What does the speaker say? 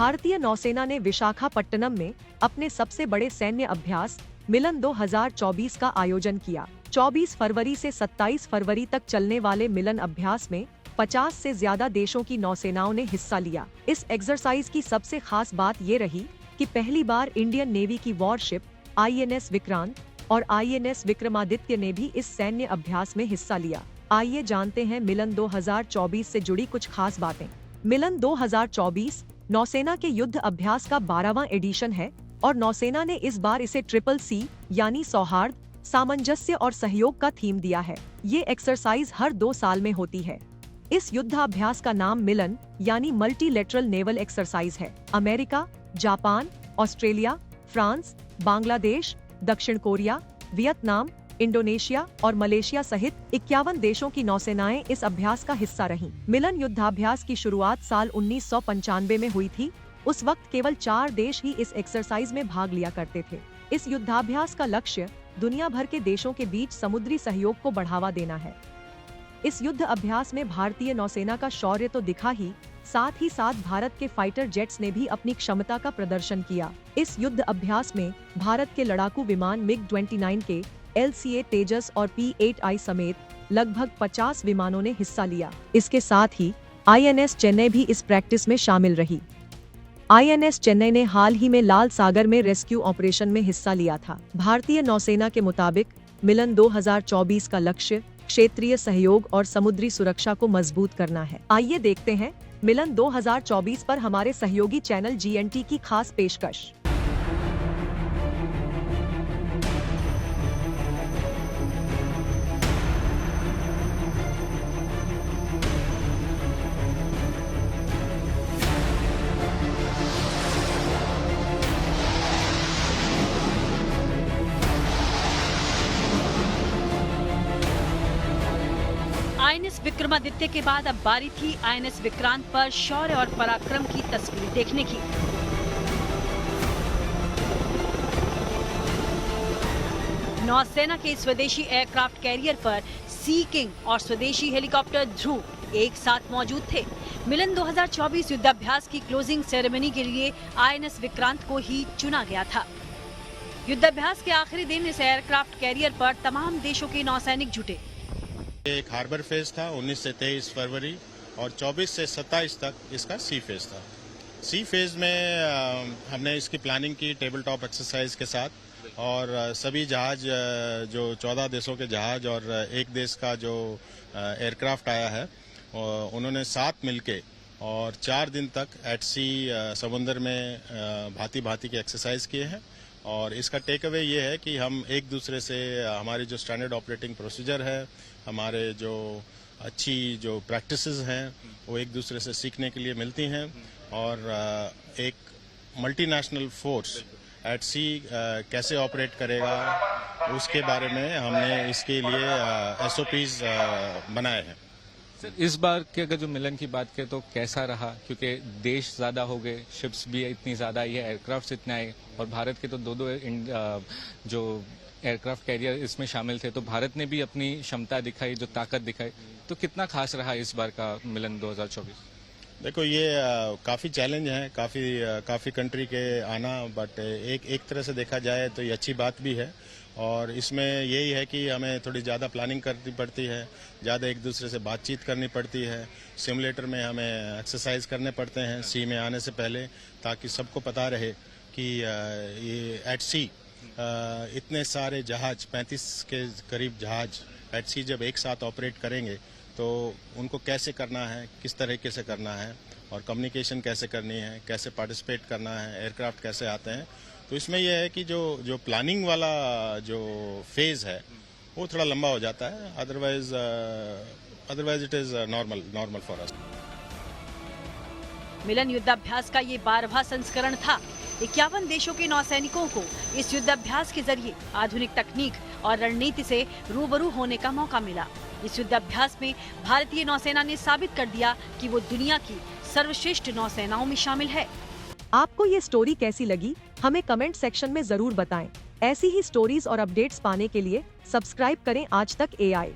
भारतीय नौसेना ने विशाखापट्टनम में अपने सबसे बड़े सैन्य अभ्यास मिलन 2024 का आयोजन किया। 24 फरवरी से 27 फरवरी तक चलने वाले मिलन अभ्यास में 50 से ज्यादा देशों की नौसेनाओं ने हिस्सा लिया। इस एक्सरसाइज की सबसे खास बात ये रही कि पहली बार इंडियन नेवी की वॉरशिप INS विक्रांत और INS विक्रमादित्य ने भी इस सैन्य अभ्यास में हिस्सा लिया। आइए जानते हैं मिलन 2024 से जुड़ी कुछ खास बातें। मिलन 2024 नौसेना के युद्ध अभ्यास का 12वां एडिशन है और नौसेना ने इस बार इसे CCC यानी सौहार्द, सामंजस्य और सहयोग का थीम दिया है। ये एक्सरसाइज हर 2 साल में होती है। इस युद्धाभ्यास का नाम मिलन यानी मल्टीलेटरल नेवल एक्सरसाइज है। America, Japan, Australia, France, Bangladesh, दक्षिण कोरिया, वियतनाम, इंडोनेशिया और मलेशिया सहित 51 देशों की नौसेनाएं इस अभ्यास का हिस्सा रहीं। मिलन युद्धाभ्यास की शुरुआत साल 1995 में हुई थी। उस वक्त केवल 4 देश ही इस एक्सरसाइज में भाग लिया करते थे। इस युद्धाभ्यास का लक्ष्य दुनिया भर के देशों के बीच समुद्री सहयोग को बढ़ावा देना है। इस युद्ध अभ्यास में भारतीय नौसेना का शौर्य तो दिखा ही साथ भारत के फाइटर जेट्स ने भी अपनी क्षमता का प्रदर्शन किया। इस युद्ध अभ्यास में भारत के लड़ाकू विमान MiG-29 के LCA तेजस और P-8I समेत लगभग 50 विमानों ने हिस्सा लिया। इसके साथ ही INS चेन्नई भी इस प्रैक्टिस में शामिल रही। INS चेन्नई ने हाल ही में लाल सागर में रेस्क्यू ऑपरेशन में हिस्सा लिया था। भारतीय नौसेना के मुताबिक मिलन 2024 का लक्ष्य क्षेत्रीय सहयोग और समुद्री सुरक्षा को मजबूत करना है। आइए देखते हैं मिलन 2024 पर हमारे सहयोगी चैनल GNT की खास पेशकश। INS विक्रमादित्य के बाद अब बारी थी INS विक्रांत पर शौर्य और पराक्रम की तस्वीर देखने की। नौसेना के स्वदेशी एयरक्राफ्ट कैरियर पर सी किंग और स्वदेशी हेलीकॉप्टर ध्रुव एक साथ मौजूद थे। मिलन 2024 युद्धाभ्यास की क्लोजिंग सेरेमनी के लिए INS विक्रांत को ही चुना गया था। युद्धाभ्यास के आखिरी दिन इस एयरक्राफ्ट कैरियर पर तमाम देशों के नौसैनिक जुटे। एक हार्बर फेज था 19 से 23 फरवरी और 24 से 27 तक इसका सी फेज था। सी फेज में हमने इसकी प्लानिंग की टेबल टॉप एक्सरसाइज के साथ और सभी जहाज जो 14 देशों के जहाज और एक देश का जो एयरक्राफ्ट आया है उन्होंने साथ मिलके और 4 दिन तक एट सी समुद्र में भांति की एक्सरसाइज किए हैं। और इसका टेक अवे ये है कि हम एक दूसरे से हमारी जो स्टैंडर्ड ऑपरेटिंग प्रोसीजर है, हमारे जो अच्छी जो प्रैक्टिसेस हैं वो एक दूसरे से सीखने के लिए मिलती हैं और एक मल्टीनेशनल फोर्स एट सी कैसे ऑपरेट करेगा उसके बारे में हमने इसके लिए SOPs बनाए हैं। सर, इस बार के अगर जो मिलन की बात करें तो कैसा रहा, क्योंकि देश ज्यादा हो गए, शिप्स भी इतनी ज्यादा आई है, एयरक्राफ्ट इतने आए और भारत के तो दो जो एयरक्राफ्ट कैरियर इसमें शामिल थे, तो भारत ने भी अपनी क्षमता दिखाई, जो ताकत दिखाई, तो कितना खास रहा इस बार का मिलन 2024? देखो ये काफ़ी चैलेंज है, काफ़ी कंट्री के आना, बट एक तरह से देखा जाए तो ये अच्छी बात भी है और इसमें यही है कि हमें थोड़ी ज़्यादा प्लानिंग करनी पड़ती है, ज़्यादा एक दूसरे से बातचीत करनी पड़ती है, सिमुलेटर में हमें एक्सरसाइज करने पड़ते हैं सी में आने से पहले, ताकि सबको पता रहे कि ये एट सी इतने सारे जहाज 35 के करीब जहाज एट सी जब एक साथ ऑपरेट करेंगे तो उनको कैसे करना है, किस तरीके से करना है और कम्युनिकेशन कैसे करनी है, कैसे पार्टिसिपेट करना है, एयरक्राफ्ट कैसे आते हैं। तो इसमें यह है कि जो प्लानिंग वाला जो फेज है वो थोड़ा लंबा हो जाता है, otherwise it is normal for us. Milan युद्धाभ्यास का ये 12वां संस्करण था। 51 देशों के नौसैनिकों को इस युद्धाभ्यास के जरिए आधुनिक तकनीक और रणनीति से रूबरू होने का मौका मिला। इस युद्धाभ्यास में भारतीय नौसेना ने साबित कर दिया कि वो दुनिया की सर्वश्रेष्ठ नौसेनाओं में शामिल है। आपको ये स्टोरी कैसी लगी, हमें कमेंट सेक्शन में जरूर बताएं। ऐसी ही स्टोरीज और अपडेट्स पाने के लिए सब्सक्राइब करें आज तक AI।